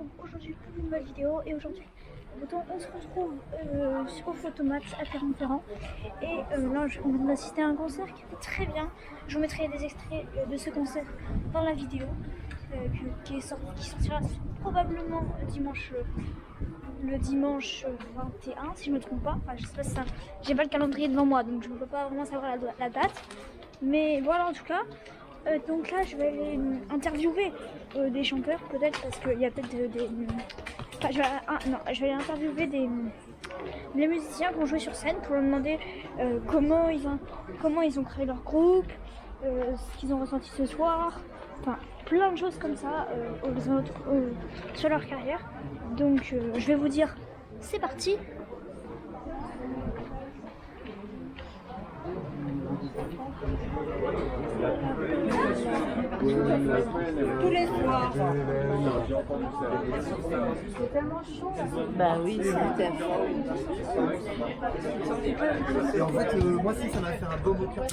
donc aujourd'hui pour une nouvelle vidéo et aujourd'hui on se retrouve au Photomat à Clermont-Ferrand et là on vient d'assister à un concert qui était très bien. Je vous mettrai des extraits de ce concert dans la vidéo qui sortira probablement le dimanche 21 si je me trompe pas. Enfin je sais pas si ça, j'ai pas le calendrier devant moi donc je ne peux pas vraiment savoir la date, mais voilà en tout cas. Donc là je vais aller interviewer des chanteurs peut-être parce qu'il y a peut-être enfin, je vais aller interviewer des musiciens qui ont joué sur scène pour leur demander comment ils ont créé leur groupe, ce qu'ils ont ressenti ce soir, enfin plein de choses comme ça sur leur carrière. Donc je vais vous dire c'est parti. Tous les soirs. C'est tellement chaud. Bah oui, c'était à fond. Et en fait, moi si ça m'a fait un beau au cœur.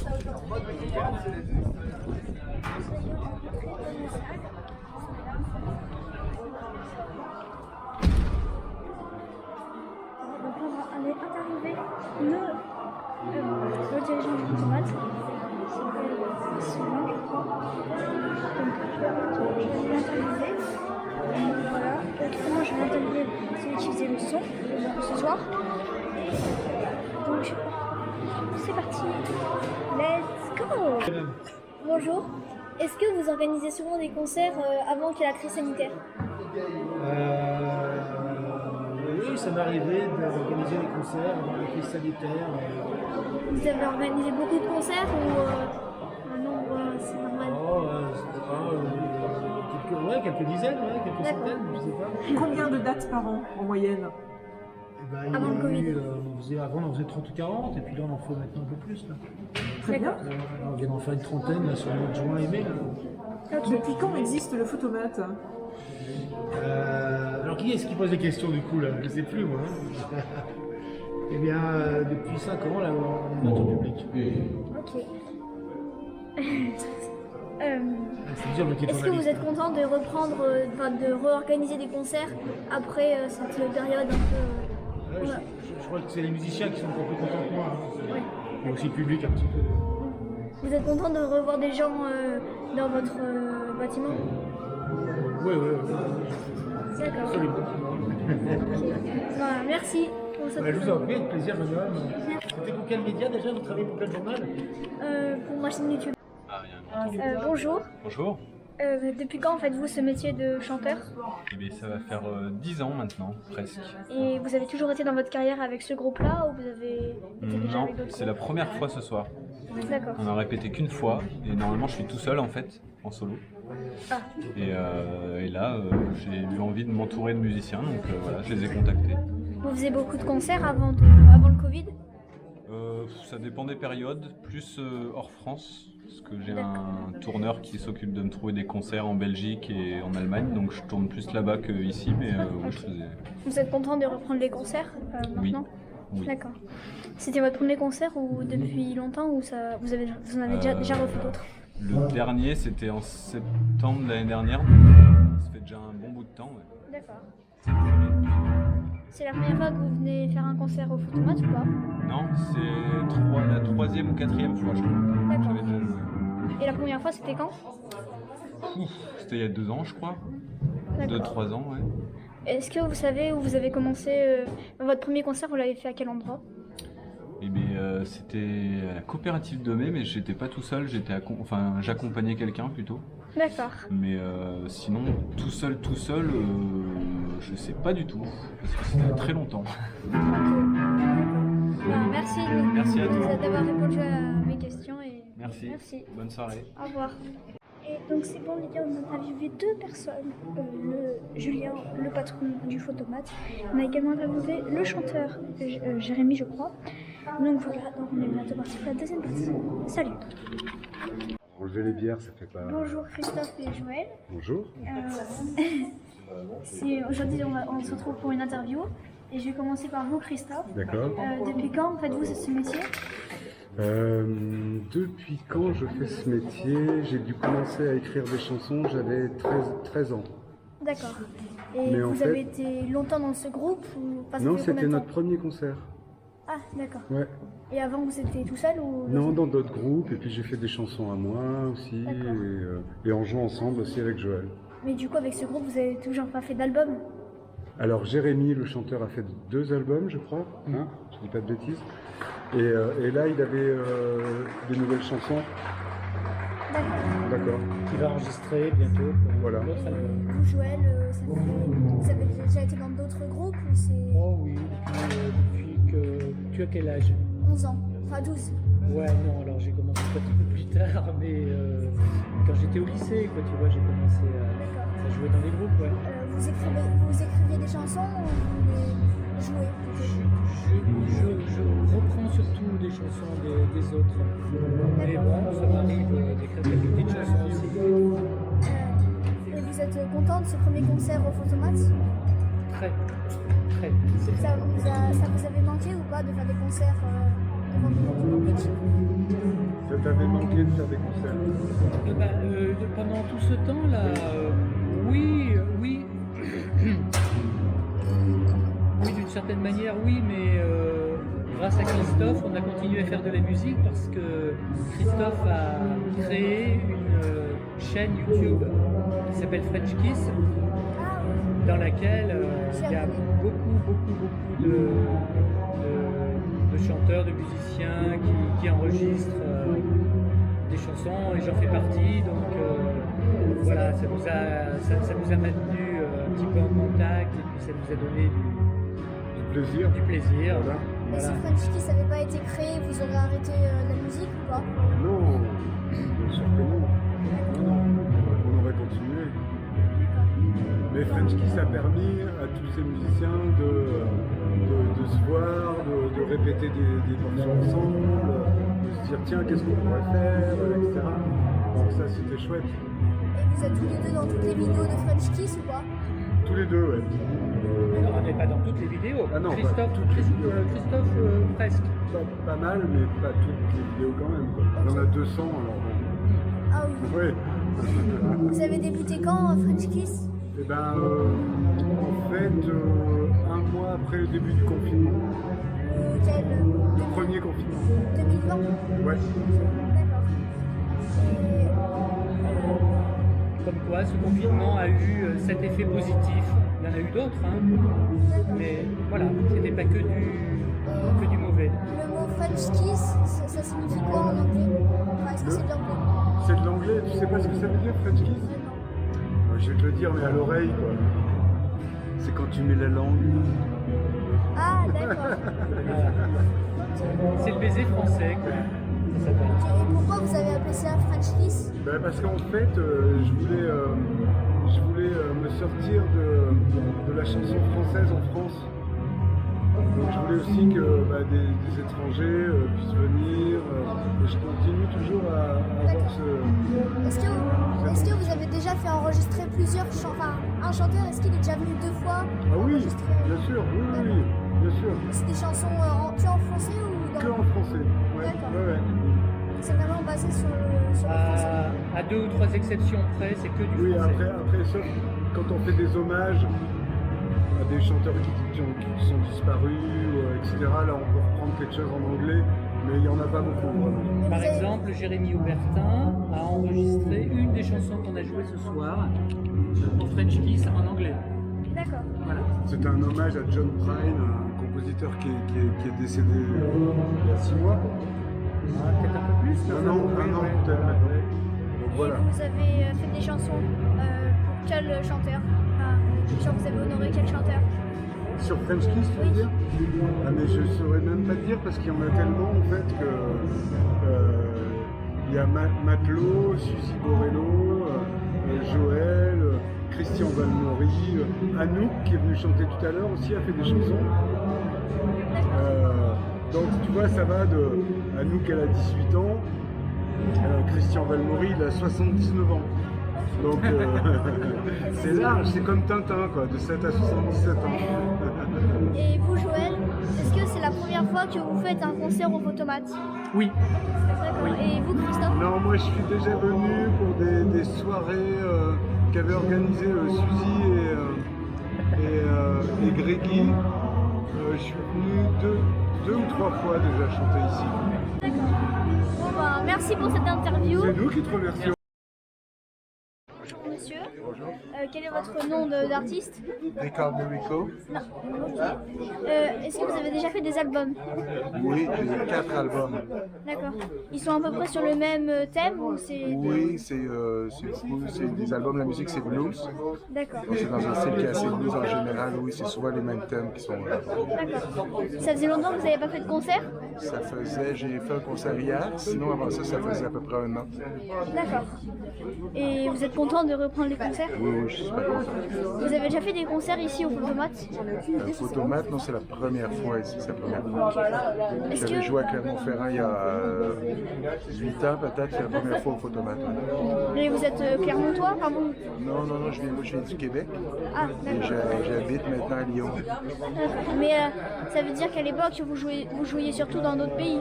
Donc on va aller interviewer le dirigeant du Photomat. Sylvain, je crois. Donc je vais l'interviewer. Voilà. Moi je vais interviewer celui qui faisait le son ce soir. Donc c'est parti. Let's go. Bonjour. Est-ce que vous organisez souvent des concerts avant qu'il y ait la crise sanitaire? Oui, ça m'est arrivé d'organiser des concerts avant la crise sanitaire. Vous avez organisé beaucoup de concerts ou un nombre c'est normal? Quelques dizaines, quelques centaines, je sais pas. Combien de dates par an en moyenne? Avant le Covid. Avant on faisait 30 ou 40 et puis là on en fait maintenant un peu plus. Là. Très bien. On vient d'en faire une trentaine là, sur le mois de juin et mai. Là. Okay. Depuis quand existe le Photomat? Alors qui est-ce qui pose des questions du coup là? Je ne sais plus moi. Eh bien depuis 5 ans là on est notre public. Ok. C'est dur de quitter Est-ce que vous êtes content de reprendre, de réorganiser des concerts après cette période un peu... Je crois que c'est les musiciens qui sont encore plus contents que moi. Hein. Ouais. Et aussi le public un petit peu. Vous êtes content de revoir des gens dans votre bâtiment? Oui. D'accord. Absolument. Okay. Voilà, merci pour cette Je vous en prie, avec plaisir, madame. C'était pour quel média déjà? Vous travaillez pour quel journal? pour ma chaîne YouTube. Ah, rien. Bonjour. Bonjour. Depuis quand faites-vous ce métier de chanteur? Eh bien, ça va faire 10 ans maintenant, presque. Et vous avez toujours été dans votre carrière avec ce groupe-là ou vous avez été déjà Non, avec d'autres c'est la première fois ce soir. D'accord. On a répété qu'une fois et normalement je suis tout seul en fait, en solo. Ah. Et là, j'ai eu envie de m'entourer de musiciens, donc voilà, je les ai contactés. Vous faisiez beaucoup de concerts avant le Covid? Ça dépend des périodes, plus hors France, parce que j'ai un tourneur qui s'occupe de me trouver des concerts en Belgique et en Allemagne, donc je tourne plus là-bas qu'ici, mais oui, je faisais... Vous êtes content de reprendre les concerts Oui. maintenant? Oui. D'accord. C'était votre premier concert ou depuis longtemps ou vous en avez déjà refait d'autres? Le dernier, c'était en septembre de l'année dernière, donc ça fait déjà un bon bout de temps. Ouais. D'accord. C'est la première fois que vous venez faire un concert au Photomat ou pas? Non, c'est la troisième ou quatrième fois, je crois. D'accord. J'avais déjà joué. Et la première fois, c'était quand? C'était il y a 2 ans, je crois. D'accord. 2-3 ans, ouais. Est-ce que vous savez où vous avez commencé votre premier concert? Vous l'avez fait à quel endroit? Eh bien, c'était à la coopérative de mai, mais j'étais pas tout seul, j'accompagnais quelqu'un plutôt. D'accord. Mais sinon, tout seul, je sais pas du tout, parce que c'était très longtemps. Merci. Merci à toi. D'avoir répondu à mes questions et Merci. Bonne soirée. Au revoir. Et donc c'est bon les gars, on a interviewé 2 personnes, Julien, le patron du Photomat. On a également interviewé le chanteur Jérémy je crois. Donc voilà, donc on est bientôt parti pour la deuxième partie. Salut. Enlever les bières, ça fait pas... Bonjour Christophe et Joël. Bonjour. Aujourd'hui on se retrouve pour une interview. Et je vais commencer par vous Christophe. D'accord. Depuis quand faites-vous ce métier? Depuis quand je fais ce métier? J'ai dû commencer à écrire des chansons, j'avais 13 ans. D'accord. Et Mais en vous fait- avez été longtemps dans ce groupe ou pas? Ça Non, fait combien c'était de temps? notre premier concert. Ah, d'accord. Ouais. Et avant, vous étiez tout seul ou? Non, dans d'autres groupes, et puis j'ai fait des chansons à moi aussi, D'accord. et on joue ensemble aussi avec Joël. Mais du coup, avec ce groupe, vous avez toujours pas fait d'album? Alors Jérémy, le chanteur, a fait 2 albums, je crois, hein, je dis pas de bêtises. Et là, il avait des nouvelles chansons. D'accord. D'accord. Il va enregistrer bientôt pour Voilà. l'autre album. Vous, Joël, vous avez déjà été dans d'autres groupes ou c'est Oh oui, depuis que... Tu as quel âge? 11 ans? Enfin 12. Ouais, non, alors j'ai commencé un petit peu plus tard, mais quand j'étais au lycée, quoi, tu vois, j'ai commencé D'accord. à jouer dans des groupes, ouais. Vous écriviez des chansons ou vous les jouez plutôt? Je reprends surtout des chansons des autres. Mais bon, ça m'arrive d'écrire quelques petites chansons aussi. Et vous êtes content de ce premier concert au Photomat? Très, très. C'est Ça vous avait manqué ou pas de faire des concerts devant du public? Ça t'avait manqué de faire des concerts? Pendant tout ce temps-là, oui. Oui, d'une certaine manière, oui, mais grâce à Christophe, on a continué à faire de la musique parce que Christophe a créé une chaîne YouTube qui s'appelle French Kiss, Ah oui. dans laquelle il y a beaucoup de chanteurs, de musiciens qui enregistrent des chansons et j'en fais partie, donc voilà, ça nous a maintenus un petit peu en contact et puis ça nous a donné Du plaisir. du plaisir. Mais si Voilà. French Kiss n'avait pas été créé, vous aurez arrêté la musique ou pas? Non, bien sûr que non. Non, on aurait continué. Mais French Kiss a permis à tous ces musiciens de se voir, de répéter des morceaux ensemble, de se dire tiens, qu'est-ce qu'on pourrait faire, etc. Donc ça, c'était chouette. Et vous êtes tous les deux dans toutes les vidéos de French Kiss ou pas? Tous les deux, ouais. Alors, on n'est pas dans toutes les vidéos. Ah non, pas Christophe, toutes les vidéos. Christophe, presque. Pas mal, mais pas toutes les vidéos quand même, quoi. Il y en a 200, alors Ah oui. bon. Ouais. Vous avez débuté quand French Kiss? Et ben, en fait, un mois après le début du confinement, Quel le premier confinement. 2020? Ouais. D'accord. Et Comme quoi, ce confinement a eu cet effet positif. Il y en a eu d'autres, hein. Mais voilà, c'était pas que du mauvais. le mot French Kiss, ça signifie quoi en anglais? Enfin, est-ce que c'est de l'anglais? C'est de l'anglais, tu sais pas ce que ça veut dire, French Kiss? Je vais te le dire, mais à l'oreille, quoi. C'est quand tu mets la langue. Ah, d'accord. C'est le baiser français, quoi. Ça s'appelle. Et pourquoi vous avez appelé ça French Kiss? Ben, parce qu'en fait, je voulais me sortir de la chanson française en France. Donc je voulais aussi que des étrangers puissent venir. Et je continue toujours à avoir ce... Est-ce que vous avez déjà fait enregistrer plusieurs chanteurs? Enfin, un chanteur, est-ce qu'il est déjà venu 2 fois Ah oui, enregistrer? bien sûr, oui, bien sûr. C'est des chansons que en français ou dans... Que en français. Ouais, D'accord. ouais. C'est vraiment basé sur le français? À 2 ou 3 exceptions près, c'est que du Oui, français. après, sauf quand on fait des hommages à des chanteurs qui sont disparus, etc., là on peut reprendre quelque chose en anglais, mais il n'y en a pas beaucoup, vraiment. Mais Par vous avez- exemple, Jérémy Aubertin a enregistré une des chansons qu'on a jouées ce soir pour French Kiss en anglais. D'accord. Voilà. C'est un hommage à John Prine, un compositeur qui est décédé il y a 6 mois. Peut-être un peu plus. Un an peut-être maintenant. Donc voilà. Et vous avez fait des chansons pour quel chanteur? Enfin, genre vous avez honoré quel chanteur? Sur French Kiss, tu veux Oui. dire? Ah, mais je ne saurais même pas te dire parce qu'il y en a tellement en fait que il y a Matelot, Suzy Borello, Joël, Christian Valmori, Anouk qui est venu chanter tout à l'heure aussi a fait des chansons. Donc tu vois, ça va de Anouk, elle a 18 ans, Christian Valmori il a 79 ans. Donc c'est large, c'est comme Tintin quoi, de 7 à 77 ans. Et vous, Joël, est-ce que c'est la première fois que vous faites un concert au Photomat? Oui. D'accord. Et vous, Christophe? Non, moi je suis déjà venu pour des soirées qu'avaient organisé Suzy et Grégy. Je suis venu deux ou trois fois déjà chanter ici. D'accord. Bon, bah, merci pour cette interview. C'est nous qui te remercions. Bonjour monsieur. Bonjour. Quel est votre nom d'artiste? Ricard Merico. Non. Ok. Est-ce que vous avez déjà fait des albums? Oui, j'ai 4 albums. D'accord. Ils sont à peu près sur le même thème ou c'est... Oui, c'est des albums, la musique c'est blues. D'accord. Donc, c'est dans un style qui est assez blues en général, oui, c'est souvent les mêmes thèmes qui sont là. D'accord. Ça faisait longtemps que vous n'avez pas fait de concert? J'ai fait un concert hier, sinon avant ça faisait à peu près 1 an. D'accord. Et vous êtes content de reprendre les concerts? Oui, je suis super content. Vous avez déjà fait des concerts ici au Photomat? Photomat, non, c'est la première fois ici, c'est la première fois. Est-ce J'avais que... joué à Clermont-Ferrand il y a 8 ans peut-être, c'est la première fois au Photomat. Mais vous êtes clermontois, pardon? Non, je viens du Québec. Ah, Et d'accord. j'habite maintenant à Lyon. D'accord. Mais ça veut dire qu'à l'époque, vous jouiez surtout dans d'autres pays?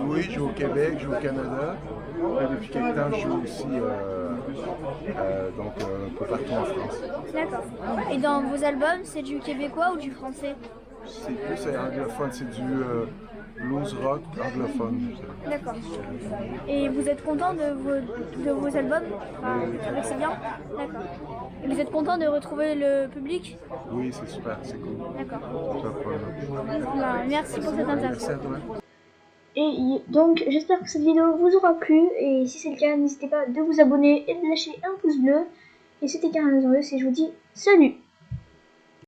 Oui, je joue au Québec, je joue au Canada. Et depuis quelque temps, je joue aussi un peu partout en France. D'accord. Et dans vos albums, c'est du québécois ou du français? C'est plus anglophone, c'est du blues rock anglophone. D'accord. Et vous êtes content de vos albums? Avec c'est bien? D'accord. Et vous êtes content de retrouver le public? Oui, c'est super, c'est cool. D'accord. Pas de problème. Bah, merci pour cette interview. Merci à toi. Et donc, j'espère que cette vidéo vous aura plu. Et si c'est le cas, n'hésitez pas de vous abonner et de lâcher un pouce bleu. Et c'était Karin et je vous dis salut!